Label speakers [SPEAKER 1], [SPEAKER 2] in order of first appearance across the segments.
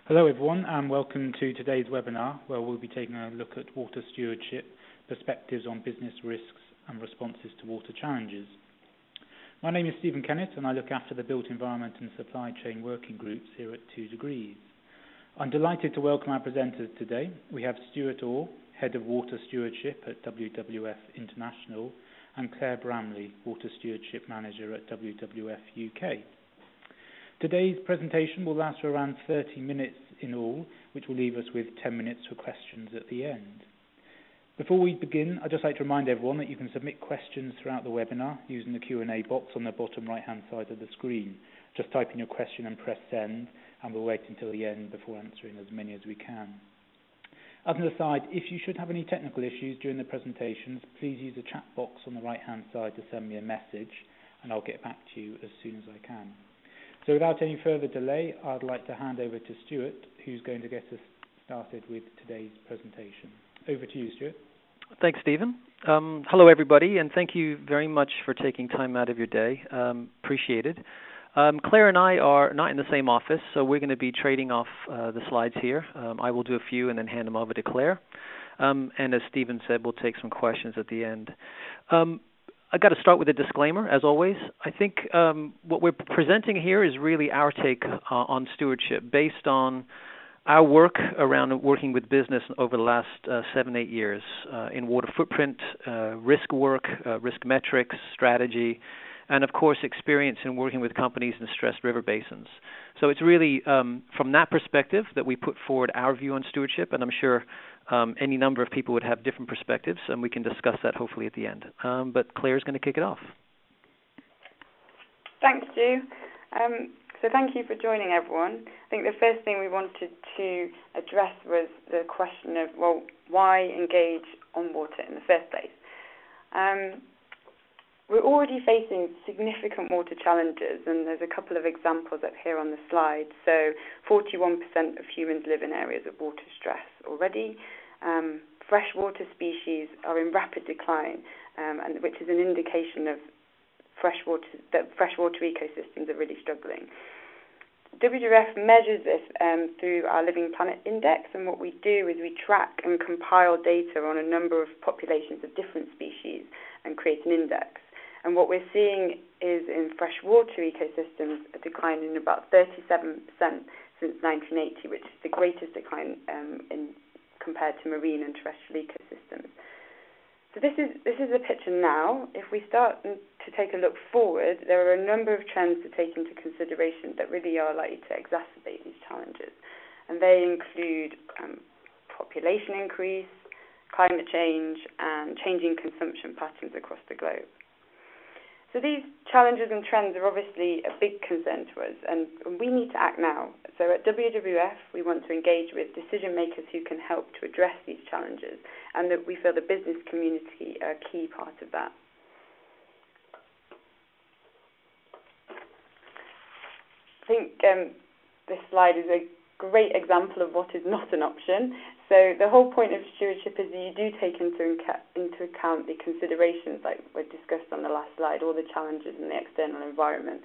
[SPEAKER 1] Hello everyone, and welcome to today's webinar where we'll be taking a look at water stewardship, perspectives on business risks and responses to water challenges. My name is Stephen Kennett and I look after the Built Environment and Supply Chain Working Groups here at 2 Degrees. I'm delighted to welcome our presenters today. We have Stuart Orr, Head of Water Stewardship at WWF International, and Claire Bramley, Water Stewardship Manager at WWF-UK. Today's presentation will last for around 30 minutes in all, which will leave us with 10 minutes for questions at the end. Before we begin, I'd just like to remind everyone that you can submit questions throughout the webinar using the Q&A box on the bottom right-hand side of the screen. Just type in your question and press send, and we'll wait until the end before answering as many as we can. As an aside, if you should have any technical issues during the presentations, please use the chat box on the right-hand side to send me a message, and I'll get back to you as soon as I can. So without any further delay, I'd like to hand over to Stuart, who's going to get us started with today's presentation. Over to you, Stuart.
[SPEAKER 2] Thanks, Stephen. Hello, everybody, and thank you very much for taking time out of your day. Appreciate it. Claire and I are not in the same office, so we're going to be trading off the slides here. I will do a few and then hand them over to Claire. And as Stephen said, we'll take some questions at the end. I've got to start with a disclaimer, as always. I think what we're presenting here is really our take on stewardship based on our work around working with business over the last 7-8 years in water footprint, risk work, risk metrics, strategy, and of course experience in working with companies in stressed river basins. So it's really from that perspective that we put forward our view on stewardship, and I'm sure any number of people would have different perspectives, and we can discuss that hopefully at the end. But Claire's going to kick it off.
[SPEAKER 3] Thanks, Stu. So thank you for joining, everyone. I think the first thing we wanted to address was the question of, well, why engage on water in the first place? We're already facing significant water challenges, and there's a couple of examples up here on the slide. So 41% of humans live in areas of water stress already. Freshwater species are in rapid decline, and which is an indication of that freshwater ecosystems are really struggling. WWF measures this through our Living Planet Index, and what we do is we track and compile data on a number of populations of different species and create an index. And what we're seeing is in freshwater ecosystems a decline in about 37% since 1980, which is the greatest decline compared to marine and terrestrial ecosystems. So this is the picture now. If we start to take a look forward, there are a number of trends to take into consideration that really are likely to exacerbate these challenges. And they include population increase, climate change, and changing consumption patterns across the globe. So these challenges and trends are obviously a big concern to us, and we need to act now. So at WWF, we want to engage with decision makers who can help to address these challenges, and that we feel the business community are a key part of that. I think this slide is a great example of what is not an option. So the whole point of stewardship is that you do take into account the considerations like were discussed on the last slide, all the challenges in the external environment.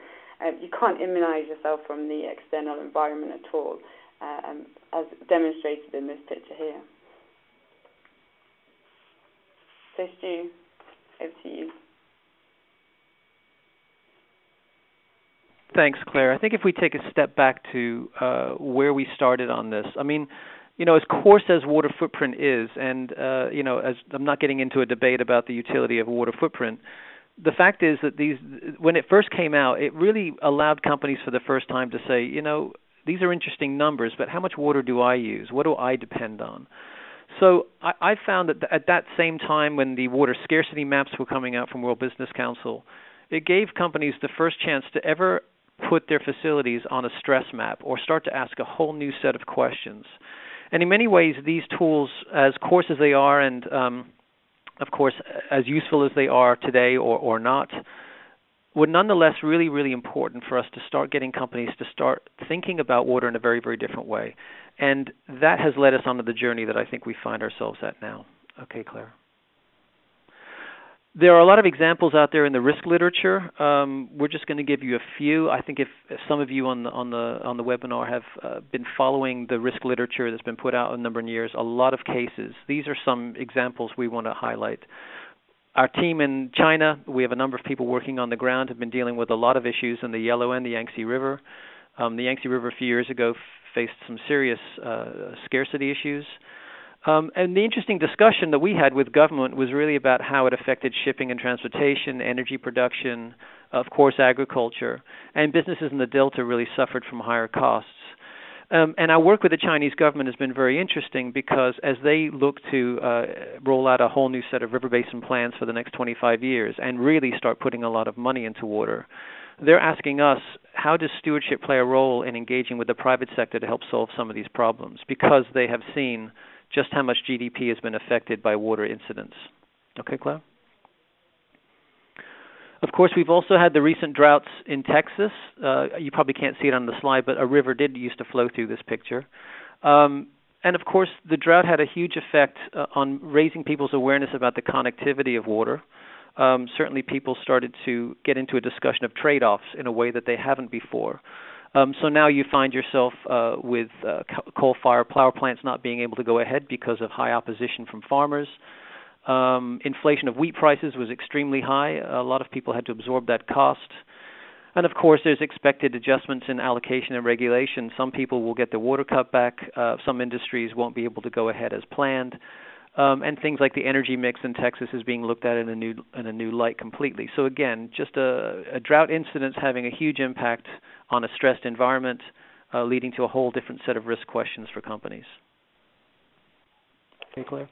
[SPEAKER 3] You can't immunize yourself from the external environment at all, as demonstrated in this picture here. So Stu, over to you.
[SPEAKER 2] Thanks, Claire. I think if we take a step back to where we started on this, I mean, you know, as coarse as water footprint is, and, you know, as I'm not getting into a debate about the utility of water footprint, the fact is that when it first came out, it really allowed companies for the first time to say, you know, these are interesting numbers, but how much water do I use? What do I depend on? So I found that at that same time when the water scarcity maps were coming out from World Business Council, it gave companies the first chance to ever put their facilities on a stress map or start to ask a whole new set of questions. And in many ways, these tools, as coarse as they are and, of course, as useful as they are today or not, were nonetheless really, really important for us to start getting companies to start thinking about water in a very, very different way. And that has led us onto the journey that I think we find ourselves at now. Okay, Claire. There are a lot of examples out there in the risk literature. We're just going to give you a few. I think if some of you on the webinar have been following the risk literature that's been put out a number of years, a lot of cases. These are some examples we want to highlight. Our team in China, we have a number of people working on the ground, have been dealing with a lot of issues in the Yellow and the Yangtze River. The Yangtze River a few years ago faced some serious scarcity issues. And the interesting discussion that we had with government was really about how it affected shipping and transportation, energy production, of course agriculture, and businesses in the Delta really suffered from higher costs. And our work with the Chinese government has been very interesting because as they look to roll out a whole new set of river basin plans for the next 25 years and really start putting a lot of money into water, they're asking us, how does stewardship play a role in engaging with the private sector to help solve some of these problems? Because they have seen just how much GDP has been affected by water incidents. Okay, Claire? Of course, we've also had the recent droughts in Texas. You probably can't see it on the slide, but a river did used to flow through this picture. And of course, the drought had a huge effect on raising people's awareness about the connectivity of water. Certainly people started to get into a discussion of trade-offs in a way that they haven't before. So now you find yourself with coal-fired power plants not being able to go ahead because of high opposition from farmers. Inflation of wheat prices was extremely high. A lot of people had to absorb that cost. And of course, there's expected adjustments in allocation and regulation. Some people will get their water cut back. Some industries won't be able to go ahead as planned. And things like the energy mix in Texas is being looked at in a new light completely. So again, just a drought incident having a huge impact on a stressed environment, leading to a whole different set of risk questions for companies. Okay, Claire?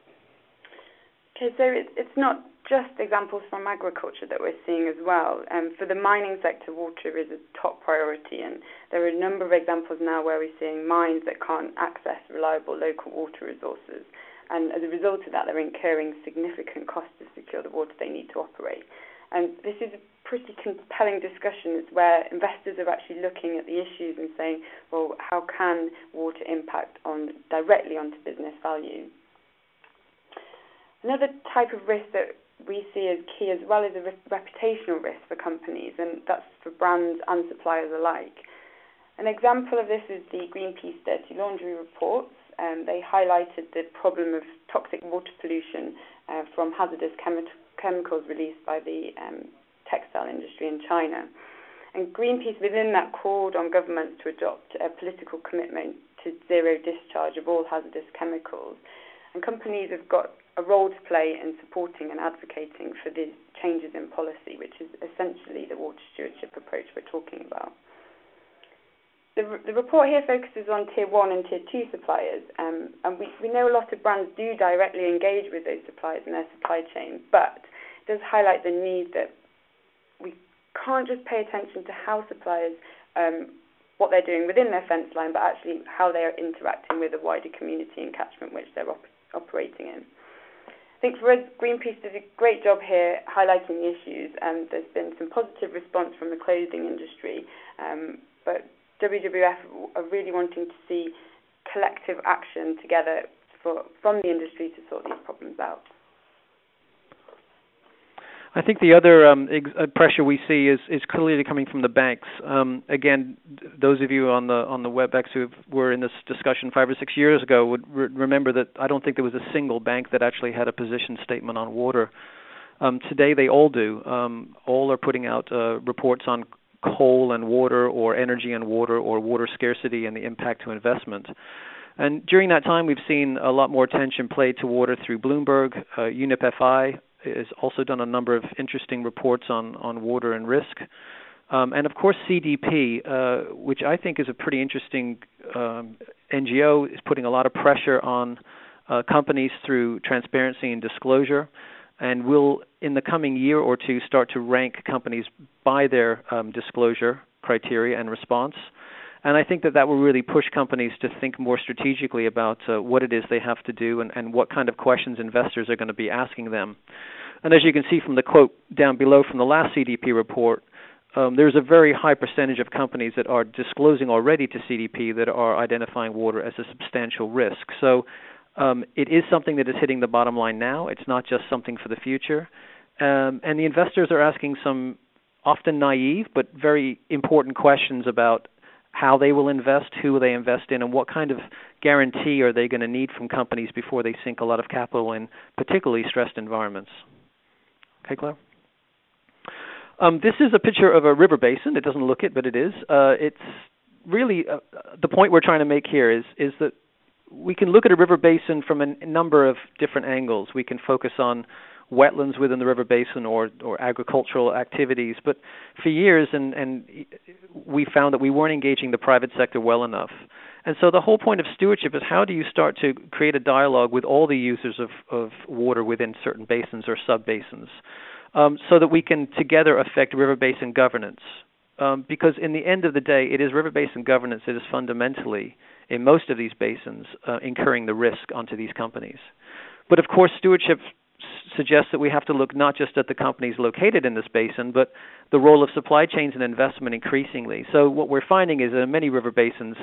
[SPEAKER 3] Okay, so it's not just examples from agriculture that we're seeing as well. For the mining sector, water is a top priority, and there are a number of examples now where we're seeing mines that can't access reliable local water resources. And as a result of that, they're incurring significant costs to secure the water they need to operate. And this is a pretty compelling discussion. It's where investors are actually looking at the issues and saying, well, how can water impact directly onto business value? Another type of risk that we see as key as well is a reputational risk for companies, and that's for brands and suppliers alike. An example of this is the Greenpeace Dirty Laundry reports. They highlighted the problem of toxic water pollution from hazardous chemicals released by the textile industry in China. And Greenpeace within that called on governments to adopt a political commitment to zero discharge of all hazardous chemicals. And companies have got a role to play in supporting and advocating for these changes in policy, which is essentially the water stewardship approach we're talking about. The report here focuses on Tier 1 and Tier 2 suppliers, and we know a lot of brands do directly engage with those suppliers in their supply chain, but it does highlight the need that we can't just pay attention to how suppliers, what they're doing within their fence line, but actually how they are interacting with the wider community and catchment which they're operating in. I think for us, Greenpeace does a great job here highlighting the issues, and there's been some positive response from the clothing industry, but WWF are really wanting to see collective action together from the industry to sort these problems out.
[SPEAKER 2] I think the other pressure we see is clearly coming from the banks. Again, those of you on the WebEx who were in this discussion 5 or 6 years ago would remember that I don't think there was a single bank that actually had a position statement on water. Today they all do. All are putting out reports on coal and water, or energy and water, or water scarcity and the impact to investment. And during that time, we've seen a lot more attention played to water through Bloomberg. UNEP-FI has also done a number of interesting reports on water and risk. And of course, CDP, which I think is a pretty interesting NGO, is putting a lot of pressure on companies through transparency and disclosure, and will, in the coming year or two, start to rank companies by their disclosure criteria and response. And I think that will really push companies to think more strategically about what it is they have to do and what kind of questions investors are going to be asking them. And as you can see from the quote down below from the last CDP report, there's a very high percentage of companies that are disclosing already to CDP that are identifying water as a substantial risk. So it is something that is hitting the bottom line now. It's not just something for the future. And the investors are asking some often naive but very important questions about how they will invest, who will they invest in, and what kind of guarantee are they going to need from companies before they sink a lot of capital in particularly stressed environments. Okay, Claire? This is a picture of a river basin. It doesn't look it, but it is. It's really the point we're trying to make here is that we can look at a river basin from a number of different angles. We can focus on wetlands within the river basin or agricultural activities. But for years, and we found that we weren't engaging the private sector well enough. And so the whole point of stewardship is how do you start to create a dialogue with all the users of water within certain basins or sub-basins so that we can together affect river basin governance. Because in the end of the day, it is river basin governance that is fundamentally, in most of these basins, incurring the risk onto these companies. But of course, stewardship suggests that we have to look not just at the companies located in this basin, but the role of supply chains and investment increasingly. So what we're finding is that in many river basins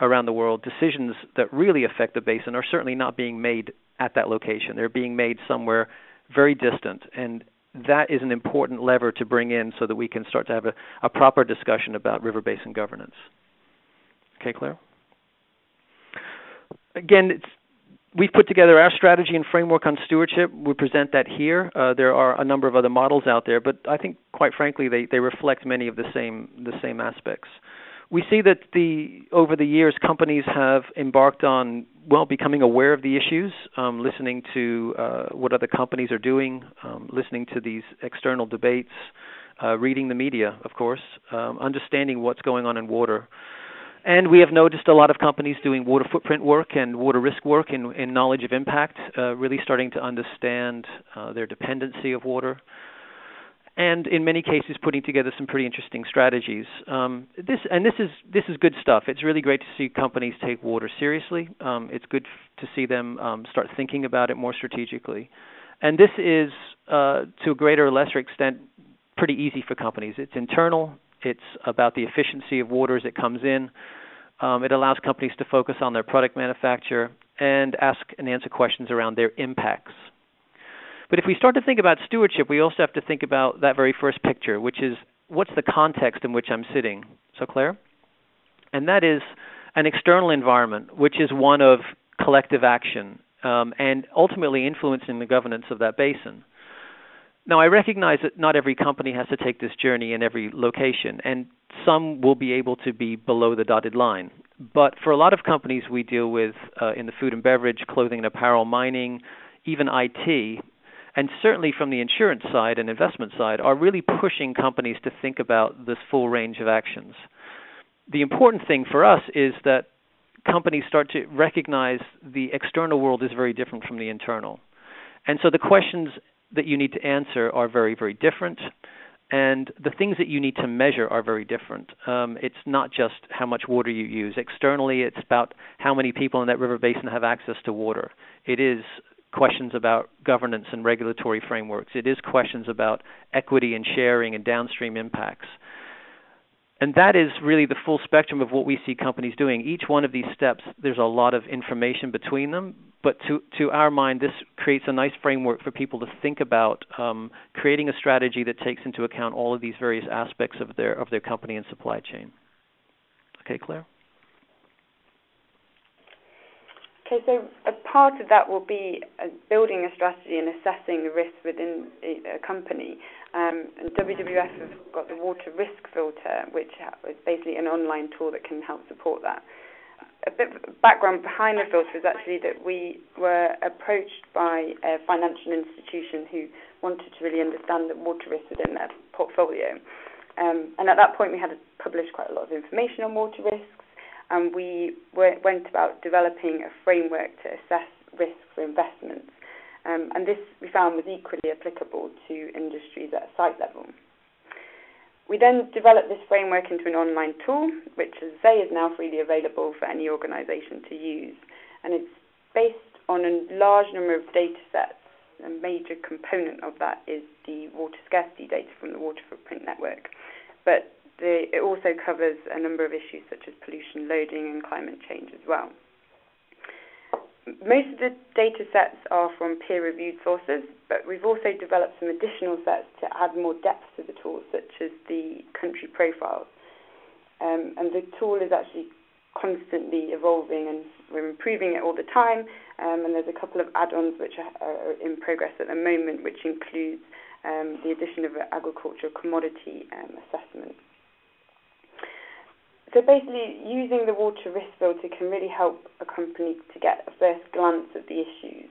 [SPEAKER 2] around the world, decisions that really affect the basin are certainly not being made at that location. They're being made somewhere very distant, and that is an important lever to bring in so that we can start to have a proper discussion about river basin governance. Okay, Claire? Again, we've put together our strategy and framework on stewardship. We present that here. There are a number of other models out there, but I think, quite frankly, they reflect many of the same aspects. We see that over the years, companies have embarked on, becoming aware of the issues, listening to what other companies are doing, listening to these external debates, reading the media, of course, understanding what's going on in water. And we have noticed a lot of companies doing water footprint work and water risk work in knowledge of impact, really starting to understand their dependency of water, and in many cases putting together some pretty interesting strategies. This is good stuff. It's really great to see companies take water seriously. It's good to see them start thinking about it more strategically. And this is, to a greater or lesser extent, pretty easy for companies. It's internal. It's about the efficiency of water as it comes in. It allows companies to focus on their product manufacture and ask and answer questions around their impacts. But if we start to think about stewardship, we also have to think about that very first picture, which is what's the context in which I'm sitting? So, Claire? And that is an external environment, which is one of collective action and ultimately influencing the governance of that basin. Now, I recognize that not every company has to take this journey in every location, and some will be able to be below the dotted line. But for a lot of companies we deal with in the food and beverage, clothing and apparel, mining, even IT, and certainly from the insurance side and investment side, are really pushing companies to think about this full range of actions. The important thing for us is that companies start to recognize the external world is very different from the internal. And so the questions that you need to answer are very, very different, and the things that you need to measure are very different. It's not just how much water you use. Externally, it's about how many people in that river basin have access to water. It is questions about governance and regulatory frameworks. It is questions about equity and sharing and downstream impacts. And that is really the full spectrum of what we see companies doing. Each one of these steps, there's a lot of information between them, but to our mind, this creates a nice framework for people to think about creating a strategy that takes into account all of these various aspects of their company and supply chain. Okay, Claire?
[SPEAKER 3] Okay, so a part of that will be building a strategy and assessing the risks within a company. And WWF have got the water risk filter, which is basically an online tool that can help support that. A bit of background behind the filter is actually that we were approached by a financial institution who wanted to really understand the water risk within their portfolio. And at that point, we had published quite a lot of information on water risks, and we went about developing a framework to assess risk for investments. And this, we found, was equally applicable to industries at a site level. We then developed this framework into an online tool, which, as I say, is now freely available for any organisation to use. And it's based on a large number of data sets. A major component of that is the water scarcity data from the Water Footprint Network. But it also covers a number of issues such as pollution loading and climate change as well. most of the data sets are from peer-reviewed sources, but we've also developed some additional sets to add more depth to the tool, such as the country profiles. And the tool is actually constantly evolving, and we're improving it all the time. And there's a couple of add-ons which are in progress at the moment, which includes the addition of an agricultural commodity assessment. So basically, using the water risk filter can really help a company to get a first glance at the issues.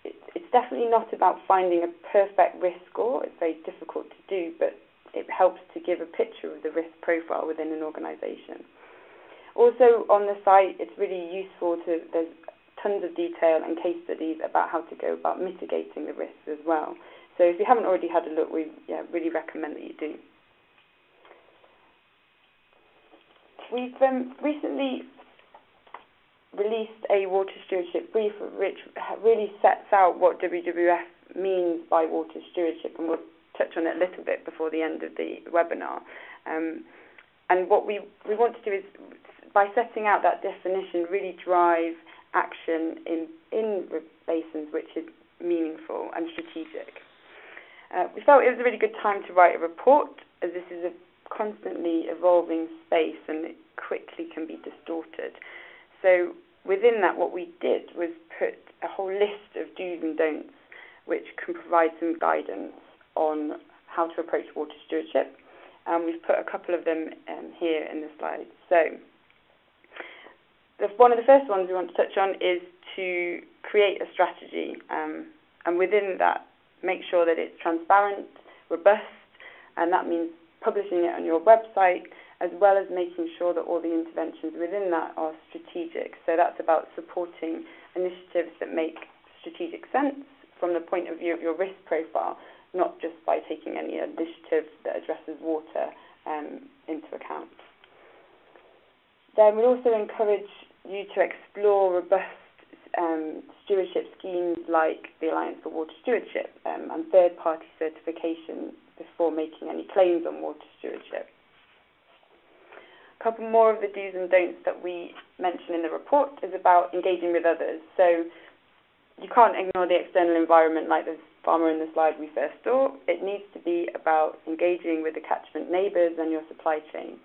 [SPEAKER 3] It's definitely not about finding a perfect risk score. It's very difficult to do, but it helps to give a picture of the risk profile within an organisation. Also, on the site, it's really useful there's tons of detail and case studies about how to go about mitigating the risks as well. So if you haven't already had a look, we really recommend that you do. We've recently released a water stewardship brief, which really sets out what WWF means by water stewardship, and we'll touch on it a little bit before the end of the webinar. And what we want to do is, by setting out that definition, really drive action in basins which is meaningful and strategic. We felt it was a really good time to write a report, as this is a constantly evolving space and it quickly can be distorted. So within that, what we did was put a whole list of do's and don'ts which can provide some guidance on how to approach water stewardship. We've put a couple of them here in the slide. So one of the first ones we want to touch on is to create a strategy, and within that, make sure that it's transparent, robust, and that means publishing it on your website, as well as making sure that all the interventions within that are strategic. So that's about supporting initiatives that make strategic sense from the point of view of your risk profile, not just by taking any initiative that addresses water into account. Then we also encourage you to explore robust stewardship schemes like the Alliance for Water Stewardship and third-party certification before making any claims on water stewardship. A couple more of the do's and don'ts that we mention in the report is about engaging with others. So you can't ignore the external environment like the farmer in the slide we first saw. It needs to be about engaging with the catchment neighbours and your supply chain.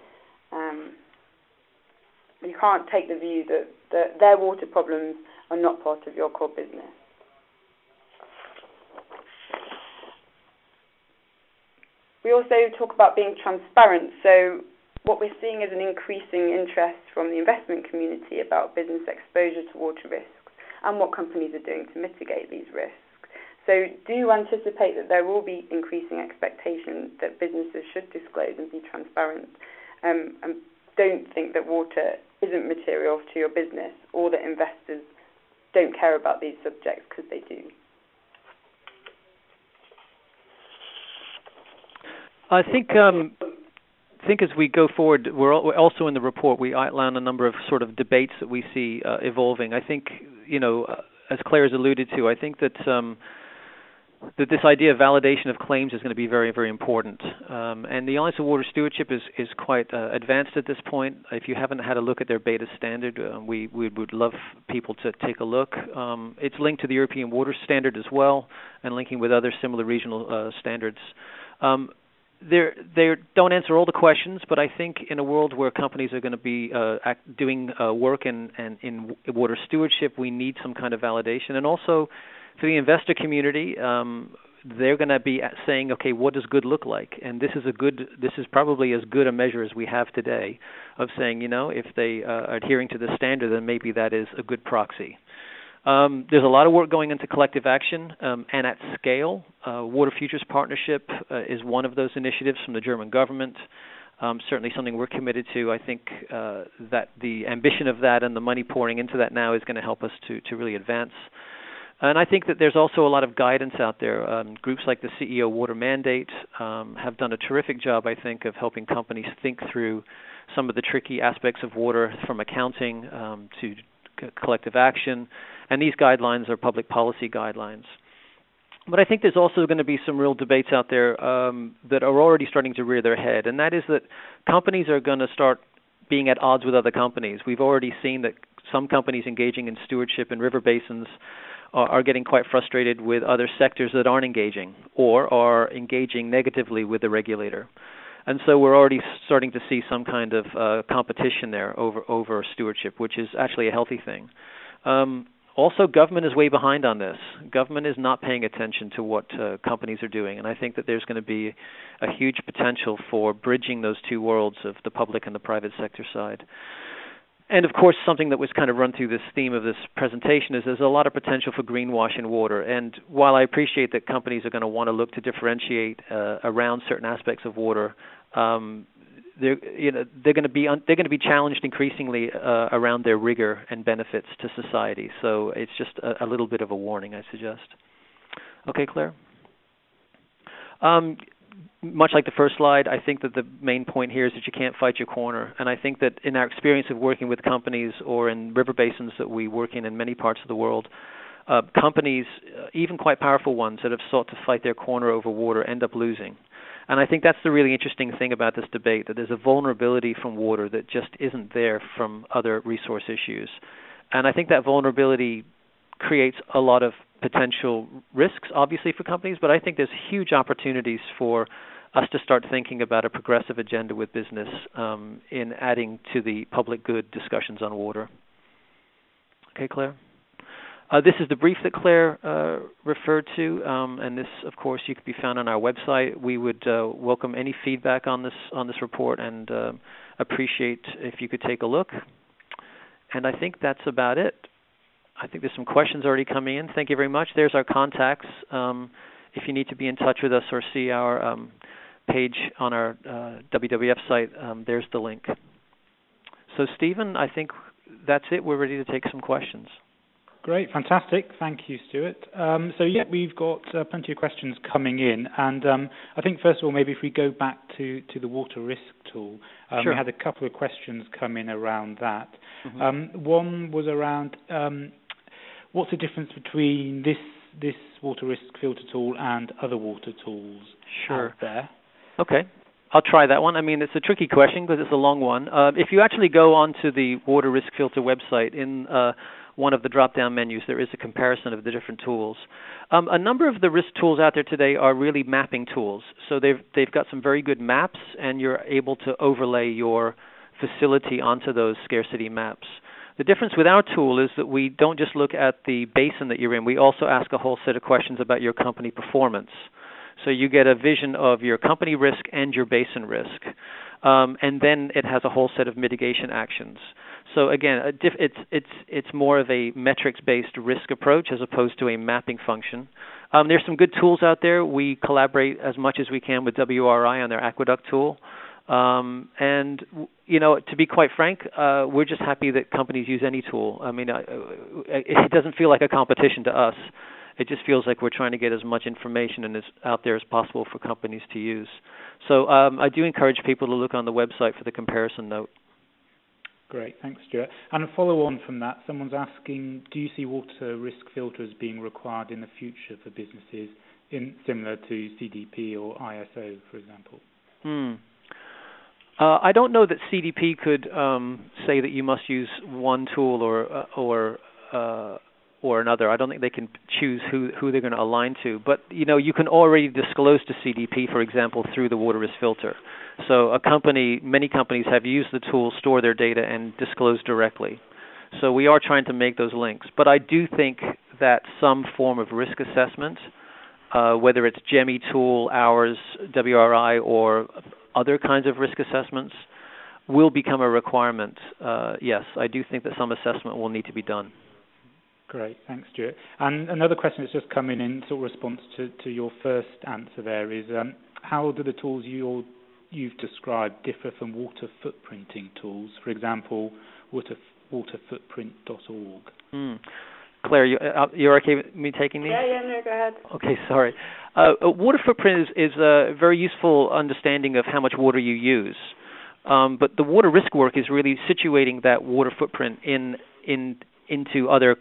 [SPEAKER 3] You can't take the view that their water problems are not part of your core business. We also talk about being transparent. So what we're seeing is an increasing interest from the investment community about business exposure to water risks and what companies are doing to mitigate these risks. So do anticipate that there will be increasing expectations that businesses should disclose and be transparent, and don't think that water isn't material to your business or that investors don't care about these subjects, because they do.
[SPEAKER 2] I think as we go forward, we're also in the report, we outline a number of sort of debates that we see evolving. I think, as Claire has alluded to, I think that that this idea of validation of claims is going to be very, very important. And the Alliance of Water Stewardship is quite advanced at this point. If you haven't had a look at their beta standard, we would love people to take a look. It's linked to the European Water Standard as well, and linking with other similar regional standards. They don't answer all the questions, but I think in a world where companies are going to be doing work in water stewardship, we need some kind of validation. And also, for the investor community, they're going to be saying, okay, what does good look like? And this is probably as good a measure as we have today of saying, if they are adhering to the standard, then maybe that is a good proxy. There's a lot of work going into collective action and at scale. Water Futures Partnership is one of those initiatives from the German government. Certainly something we're committed to. I think that the ambition of that and the money pouring into that now is going to help us to really advance. And I think that there's also a lot of guidance out there. Groups like the CEO Water Mandate have done a terrific job, I think, of helping companies think through some of the tricky aspects of water, from accounting to collective action. And these guidelines are public policy guidelines. But I think there's also going to be some real debates out there that are already starting to rear their head, and that is that companies are going to start being at odds with other companies. We've already seen that some companies engaging in stewardship in river basins are getting quite frustrated with other sectors that aren't engaging or are engaging negatively with the regulator. And so we're already starting to see some kind of competition there over stewardship, which is actually a healthy thing. Also, government is way behind on this. Government is not paying attention to what companies are doing, and I think that there's going to be a huge potential for bridging those two worlds of the public and the private sector side. And, of course, something that was kind of run through this theme of this presentation is there's a lot of potential for greenwash in water. And while I appreciate that companies are going to want to look to differentiate around certain aspects of water, they're going to be challenged increasingly around their rigor and benefits to society. So it's just a little bit of a warning, I suggest. Okay, Claire. Much like the first slide, I think that the main point here is that you can't fight your corner. And I think that in our experience of working with companies or in river basins that we work in many parts of the world, companies, even quite powerful ones that have sought to fight their corner over water, end up losing. And I think that's the really interesting thing about this debate, that there's a vulnerability from water that just isn't there from other resource issues. And I think that vulnerability creates a lot of potential risks, obviously, for companies, but I think there's huge opportunities for us to start thinking about a progressive agenda with business in adding to the public good discussions on water. Okay, Claire? This is the brief that Claire referred to, and this, of course, you can be found on our website. We would welcome any feedback on this report and appreciate if you could take a look. And I think that's about it. I think there's some questions already coming in. Thank you very much. There's our contacts. If you need to be in touch with us or see our page on our WWF site, there's the link. So, Stephen, I think that's it. We're ready to take some questions.
[SPEAKER 1] Great, fantastic. Thank you, Stuart. We've got plenty of questions coming in, and I think first of all, maybe if we go back to the water risk tool,
[SPEAKER 2] Sure.
[SPEAKER 1] We had a couple of questions come in around that.
[SPEAKER 2] Mm-hmm.
[SPEAKER 1] One was around what's the difference between this water risk filter tool and other water tools out there?
[SPEAKER 2] Okay. I'll try that one. I mean, it's a tricky question because it's a long one. If you actually go onto the Water Risk Filter website, in one of the drop-down menus, there is a comparison of the different tools. A number of the risk tools out there today are really mapping tools. So they've got some very good maps, and you're able to overlay your facility onto those scarcity maps. The difference with our tool is that we don't just look at the basin that you're in. We also ask a whole set of questions about your company performance. So you get a vision of your company risk and your basin risk. And then it has a whole set of mitigation actions. So again, it's more of a metrics-based risk approach as opposed to a mapping function. There's some good tools out there. We collaborate as much as we can with WRI on their Aqueduct tool. And, you know, to be quite frank, we're just happy that companies use any tool. I mean, it doesn't feel like a competition to us. It just feels like we're trying to get as much information and as out there as possible for companies to use. So I do encourage people to look on the website for the comparison note.
[SPEAKER 1] Great, thanks, Stuart. And a follow-on from that, someone's asking, do you see water risk filters being required in the future for businesses similar to CDP or ISO, for example?
[SPEAKER 2] I don't know that CDP could say that you must use one tool or another. I don't think they can choose who they're going to align to. But, you know, you can already disclose to CDP, for example, through the water risk filter. So many companies have used the tool, store their data, and disclose directly. So we are trying to make those links. But I do think that some form of risk assessment, whether it's GEMI tool, ours, WRI, or other kinds of risk assessments, will become a requirement. Yes, I do think that some assessment will need to be done.
[SPEAKER 1] Great, thanks, Stuart. And another question that's just come in sort of response to your first answer there is, how do the tools you've described differ from water footprinting tools, for example, waterfootprint.org?
[SPEAKER 2] Claire, you're okay with me taking these?
[SPEAKER 3] Yeah, no, go ahead.
[SPEAKER 2] Okay, sorry. A water footprint is a very useful understanding of how much water you use. But the water risk work is really situating that water footprint into other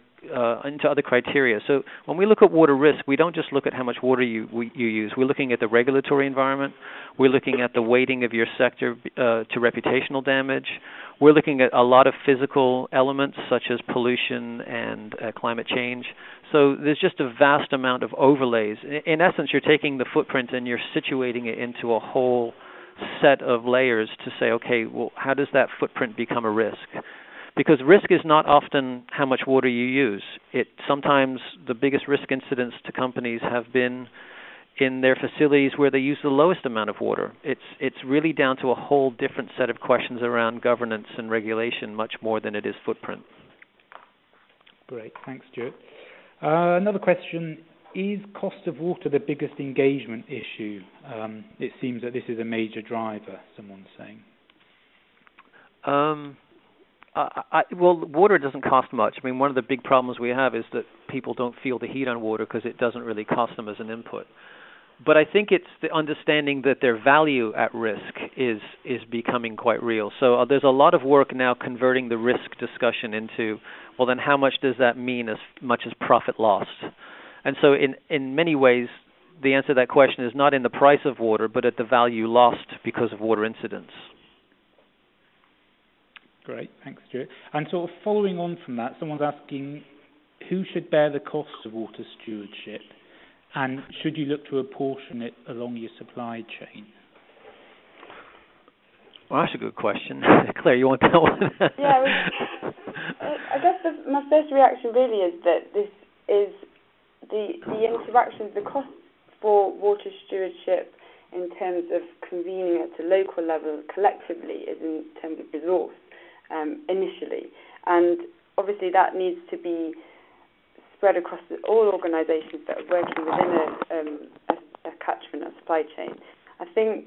[SPEAKER 2] criteria. So when we look at water risk, we don't just look at how much water you use. We're looking at the regulatory environment. We're looking at the weighting of your sector to reputational damage. We're looking at a lot of physical elements such as pollution and climate change. So there's just a vast amount of overlays. In essence, you're taking the footprint and you're situating it into a whole set of layers to say, okay, well, how does that footprint become a risk? Because risk is not often how much water you use. Sometimes the biggest risk incidents to companies have been in their facilities where they use the lowest amount of water. It's really down to a whole different set of questions around governance and regulation, much more than it is footprint.
[SPEAKER 1] Great, thanks, Stuart. Another question, is cost of water the biggest engagement issue? It seems that this is a major driver, someone's saying.
[SPEAKER 2] Well, water doesn't cost much. I mean, one of the big problems we have is that people don't feel the heat on water because it doesn't really cost them as an input. But I think it's the understanding that their value at risk is becoming quite real. So there's a lot of work now converting the risk discussion into, well, then how much does that mean as much as profit lost? And so in many ways, the answer to that question is not in the price of water, but at the value lost because of water incidents.
[SPEAKER 1] Great, thanks, Stuart. And sort of following on from that, someone's asking, who should bear the cost of water stewardship? And should you look to apportion it along your supply chain?
[SPEAKER 2] Well, that's a good question. Claire, you want that one?
[SPEAKER 3] Yeah, I guess my first reaction really is that this is the interactions, the cost for water stewardship in terms of convening at a local level collectively is in terms of resource initially. And obviously that needs to be spread across all organisations that are working within a catchment, a supply chain. I think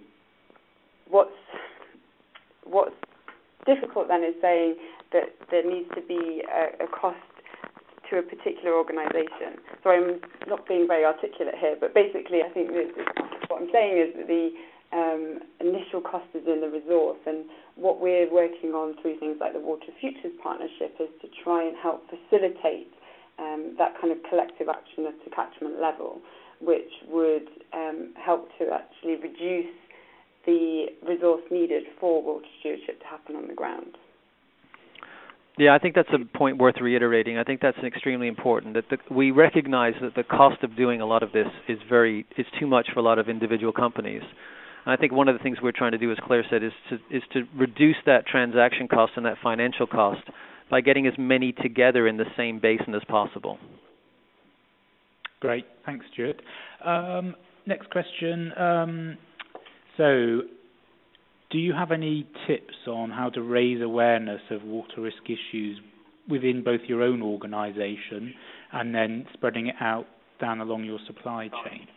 [SPEAKER 3] what's difficult then is saying that there needs to be a cost to a particular organisation. So I'm not being very articulate here, but basically I think what I'm saying is that the initial cost is in the resource, and what we're working on through things like the Water Futures Partnership is to try and help facilitate that kind of collective action at the catchment level, which would help to actually reduce the resource needed for water stewardship to happen on the ground.
[SPEAKER 2] Yeah, I think that's a point worth reiterating. I think that's extremely important, that we recognize that the cost of doing a lot of this is too much for a lot of individual companies. And I think one of the things we're trying to do, as Claire said, is to reduce that transaction cost and that financial cost by getting as many together in the same basin as possible.
[SPEAKER 1] Great, thanks, Stuart. Next question. So, do you have any tips on how to raise awareness of water risk issues within both your own organisation and then spreading it out down along your supply chain?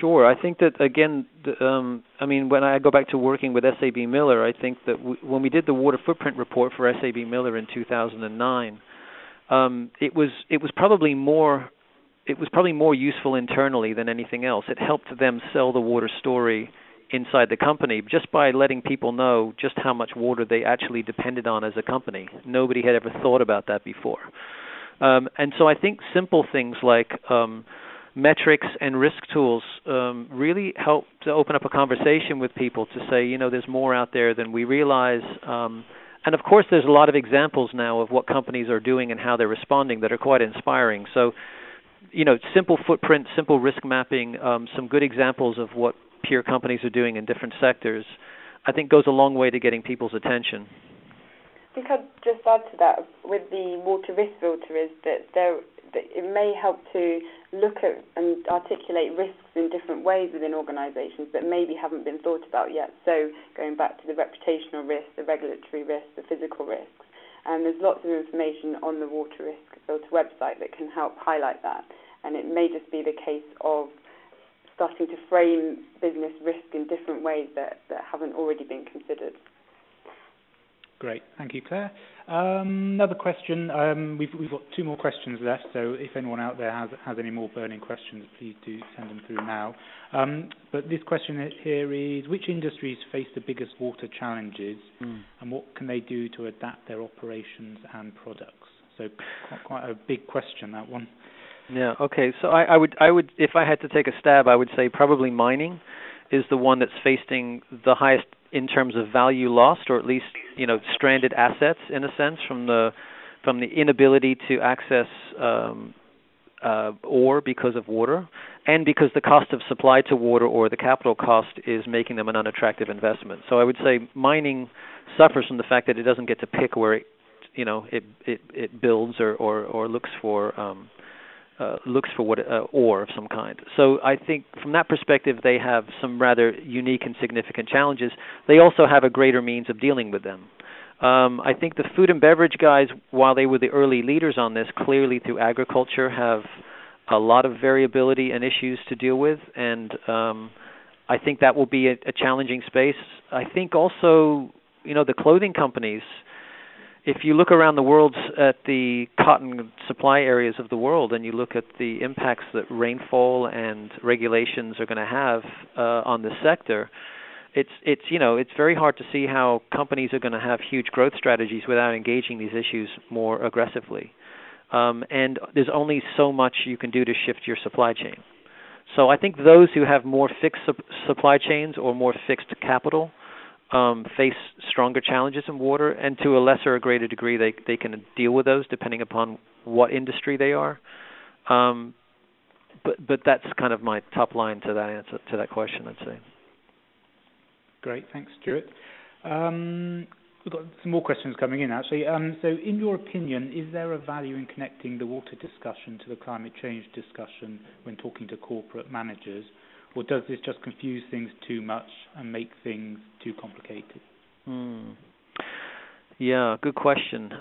[SPEAKER 2] Sure. I think that, again, when I go back to working with SAB Miller, I think that when we did the water footprint report for SAB Miller in 2009, it was probably more useful internally than anything else. It helped them sell the water story inside the company just by letting people know just how much water they actually depended on as a company. Nobody had ever thought about that before. And so I think simple things like metrics and risk tools really help to open up a conversation with people to say, there's more out there than we realize. And of course, there's a lot of examples now of what companies are doing and how they're responding that are quite inspiring. So, simple footprint, simple risk mapping, some good examples of what peer companies are doing in different sectors, I think goes a long way to getting people's attention.
[SPEAKER 3] I think I'd just add to that with the water risk filter is that it may help to look at and articulate risks in different ways within organisations that maybe haven't been thought about yet. So going back to the reputational risks, the regulatory risks, the physical risks, and there's lots of information on the water risk filter website that can help highlight that. And it may just be the case of starting to frame business risk in different ways that haven't already been considered.
[SPEAKER 1] Great, thank you, Claire. Another question. We've got two more questions left, so if anyone out there has any more burning questions, please do send them through now. But this question here is, which industries face the biggest water challenges, and what can they do to adapt their operations and products? So quite a big question, that one.
[SPEAKER 2] Yeah. Okay. So I would, if I had to take a stab, I would say probably mining. is the one that's facing the highest in terms of value lost, or at least, stranded assets in a sense from the inability to access ore because of water, and because the cost of supply to water or the capital cost is making them an unattractive investment. So I would say mining suffers from the fact that it doesn't get to pick where it builds or looks for what ore of some kind. So I think from that perspective, they have some rather unique and significant challenges. They also have a greater means of dealing with them. I think the food and beverage guys, while they were the early leaders on this, clearly through agriculture have a lot of variability and issues to deal with, and I think that will be a challenging space. I think also, the clothing companies, if you look around the world at the cotton supply areas of the world and you look at the impacts that rainfall and regulations are going to have on this sector, it's very hard to see how companies are going to have huge growth strategies without engaging these issues more aggressively. And there's only so much you can do to shift your supply chain. So I think those who have more fixed supply chains or more fixed capital face stronger challenges in water, and to a lesser or greater degree they can deal with those depending upon what industry they are. But that's kind of my top line to that answer to that question, I'd say.
[SPEAKER 1] Great, thanks, Stuart. We've got some more questions coming in, actually. So in your opinion, is there a value in connecting the water discussion to the climate change discussion when talking to corporate managers? Or does this just confuse things too much and make things too complicated?
[SPEAKER 2] Yeah, good question.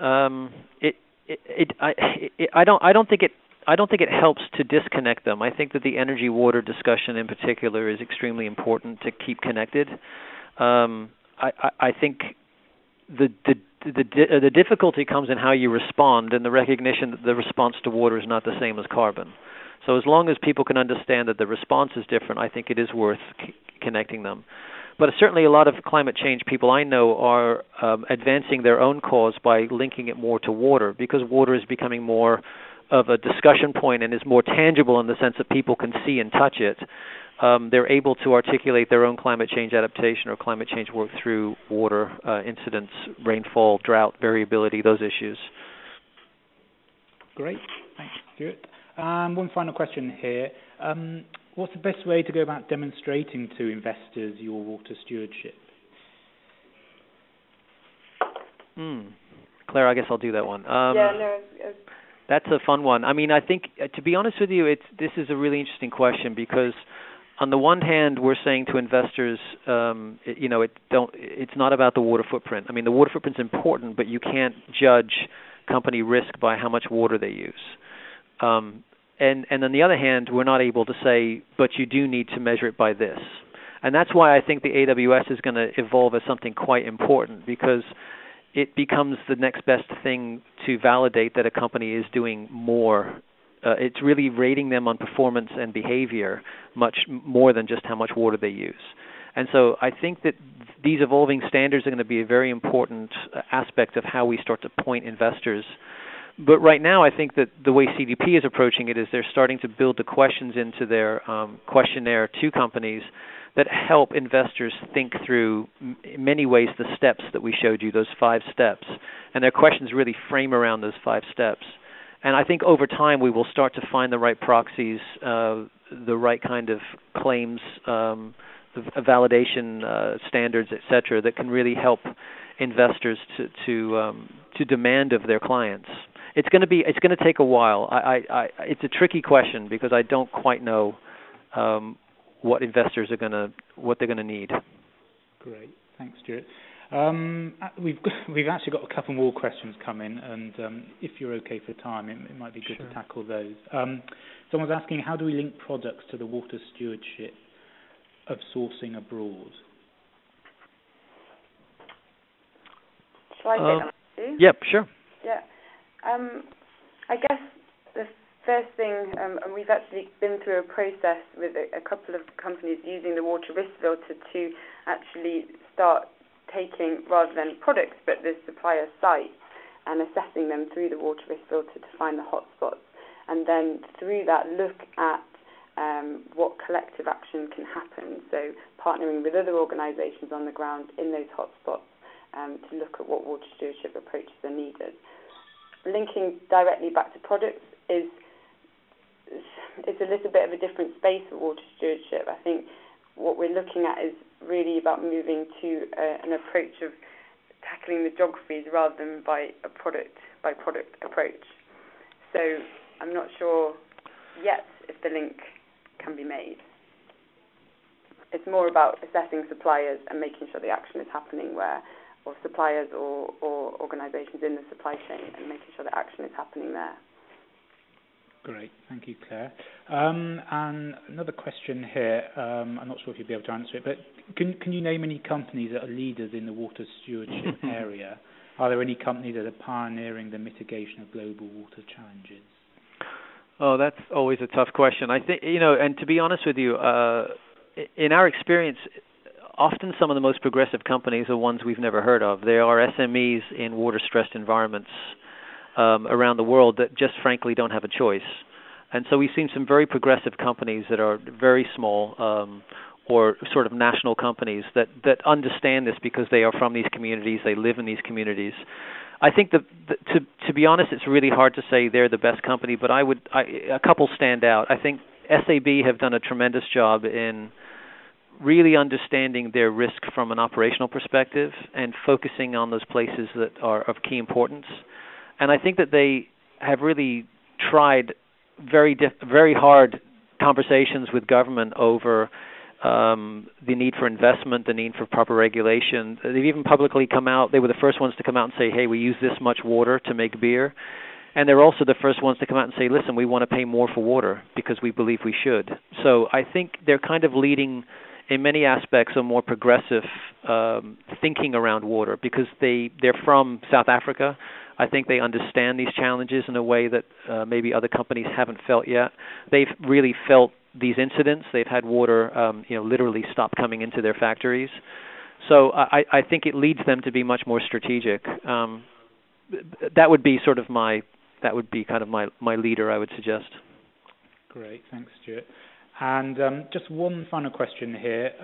[SPEAKER 2] I don't think it helps to disconnect them. I think that the energy water discussion in particular is extremely important to keep connected. I think the difficulty comes in how you respond, and the recognition that the response to water is not the same as carbon. So as long as people can understand that the response is different, I think it is worth connecting them. But certainly a lot of climate change people I know are advancing their own cause by linking it more to water, because water is becoming more of a discussion point and is more tangible in the sense that people can see and touch it. They're able to articulate their own climate change adaptation or climate change work through water incidents, rainfall, drought, variability, those issues.
[SPEAKER 1] Great. Thanks, Stuart. One final question here. What's the best way to go about demonstrating to investors your water stewardship?
[SPEAKER 2] Claire, I guess I'll do that one.
[SPEAKER 3] It's
[SPEAKER 2] That's a fun one. I mean, I think, to be honest with you, this is a really interesting question, because on the one hand, we're saying to investors, it's not about the water footprint. I mean, the water footprint's important, but you can't judge company risk by how much water they use. And on the other hand, we're not able to say, but you do need to measure it by this. And that's why I think the AWS is going to evolve as something quite important, because it becomes the next best thing to validate that a company is doing more. It's really rating them on performance and behavior much more than just how much water they use. And so I think that these evolving standards are going to be a very important aspect of how we start to point investors. But right now, I think that the way CDP is approaching it is they're starting to build the questions into their questionnaire to companies that help investors think through, in many ways, the steps that we showed you, those 5 steps. And their questions really frame around those 5 steps. And I think over time we will start to find the right proxies, the right kind of claims, validation standards, et cetera, that can really help investors to demand of their clients. It's going to take a while. It's a tricky question, because I don't quite know what investors what they're going to need.
[SPEAKER 1] Great, thanks, Stuart. We've actually got a couple more questions coming, and if you're okay for time, it might be good to tackle those. Someone's asking, how do we link products to the water stewardship of sourcing abroad?
[SPEAKER 3] Shall I take that, Steve?
[SPEAKER 2] Yep, sure.
[SPEAKER 3] Yeah. I guess the first thing, and we've actually been through a process with a couple of companies using the water risk filter to actually start taking, rather than products, but the supplier sites, and assessing them through the water risk filter to find the hotspots, and then through that look at what collective action can happen. So partnering with other organisations on the ground in those hotspots to look at what water stewardship approaches are needed. Linking directly back to products is a little bit of a different space for water stewardship. I think what we're looking at is really about moving to an approach of tackling the geographies rather than by product approach. So I'm not sure yet if the link can be made. It's more about assessing suppliers and making sure the action is happening where, or suppliers or organisations in the supply chain, and making sure the action is happening there.
[SPEAKER 1] Great, thank you, Claire. And another question here, I'm not sure if you'll be able to answer it, but can you name any companies that are leaders in the water stewardship area? Are there any companies that are pioneering the mitigation of global water challenges?
[SPEAKER 2] Oh, that's always a tough question. I think, and to be honest with you, in our experience, often some of the most progressive companies are ones we've never heard of. They are SMEs in water-stressed environments around the world that just frankly don't have a choice. And so we've seen some very progressive companies that are very small or sort of national companies that understand this because they are from these communities, they live in these communities. I think that to be honest, it's really hard to say they're the best company, but a couple stand out. I think SAB have done a tremendous job in really understanding their risk from an operational perspective and focusing on those places that are of key importance. And I think that they have really tried very hard conversations with government over the need for investment, the need for proper regulation. They've even publicly come out. They were the first ones to come out and say, hey, we use this much water to make beer. And they're also the first ones to come out and say, listen, we want to pay more for water because we believe we should. So I think they're kind of leading, in many aspects, a more progressive thinking around water because they're from South Africa. I think they understand these challenges in a way that maybe other companies haven't felt yet. They've really felt these incidents. They've had water, literally stop coming into their factories. So I think it leads them to be much more strategic. That would be kind of my leader, I would suggest.
[SPEAKER 1] Great, thanks, Stuart. And just one final question here.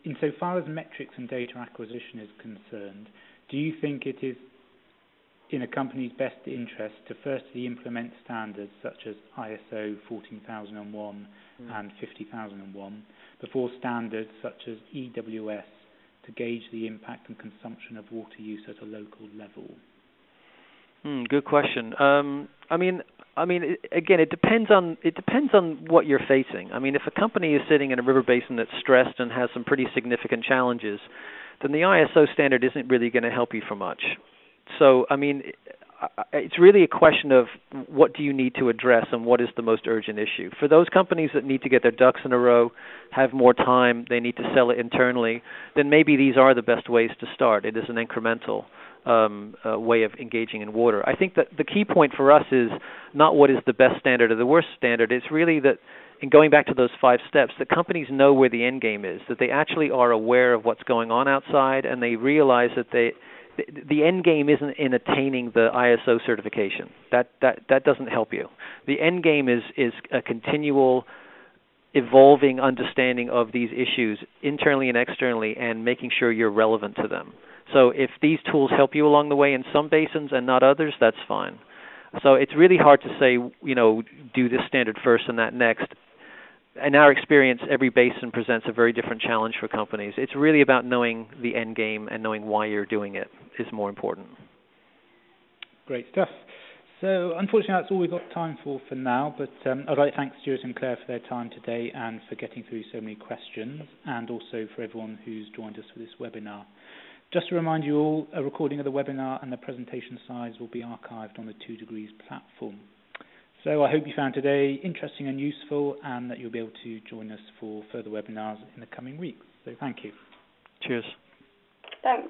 [SPEAKER 1] Insofar as metrics and data acquisition is concerned, do you think it is in a company's best interest to firstly implement standards such as ISO 14001 and 50001 before standards such as EWS to gauge the impact and consumption of water use at a local level?
[SPEAKER 2] Good question. Again, it depends on what you're facing. I mean, if a company is sitting in a river basin that's stressed and has some pretty significant challenges, then the ISO standard isn't really going to help you for much. So, I mean, it's really a question of what do you need to address and what is the most urgent issue. For those companies that need to get their ducks in a row, have more time, they need to sell it internally, then maybe these are the best ways to start. It is an incremental way of engaging in water. I think that the key point for us is not what is the best standard or the worst standard. It's really that, in going back to those 5 steps, that companies know where the end game is, that they actually are aware of what's going on outside, and they realize that the end game isn't in attaining the ISO certification. That doesn't help you. The end game is a continual evolving understanding of these issues internally and externally and making sure you're relevant to them. So if these tools help you along the way in some basins and not others, that's fine. So it's really hard to say, do this standard first and that next. In our experience, every basin presents a very different challenge for companies. It's really about knowing the end game and knowing why you're doing it is more important. Great stuff.
[SPEAKER 1] So unfortunately, that's all we've got time for now, but I'd like to thank Stuart and Claire for their time today and for getting through so many questions, and also for everyone who's joined us for this webinar. Just to remind you all, a recording of the webinar and the presentation slides will be archived on the 2 Degrees platform. So I hope you found today interesting and useful, and that you'll be able to join us for further webinars in the coming weeks. So thank you.
[SPEAKER 2] Cheers.
[SPEAKER 3] Thanks.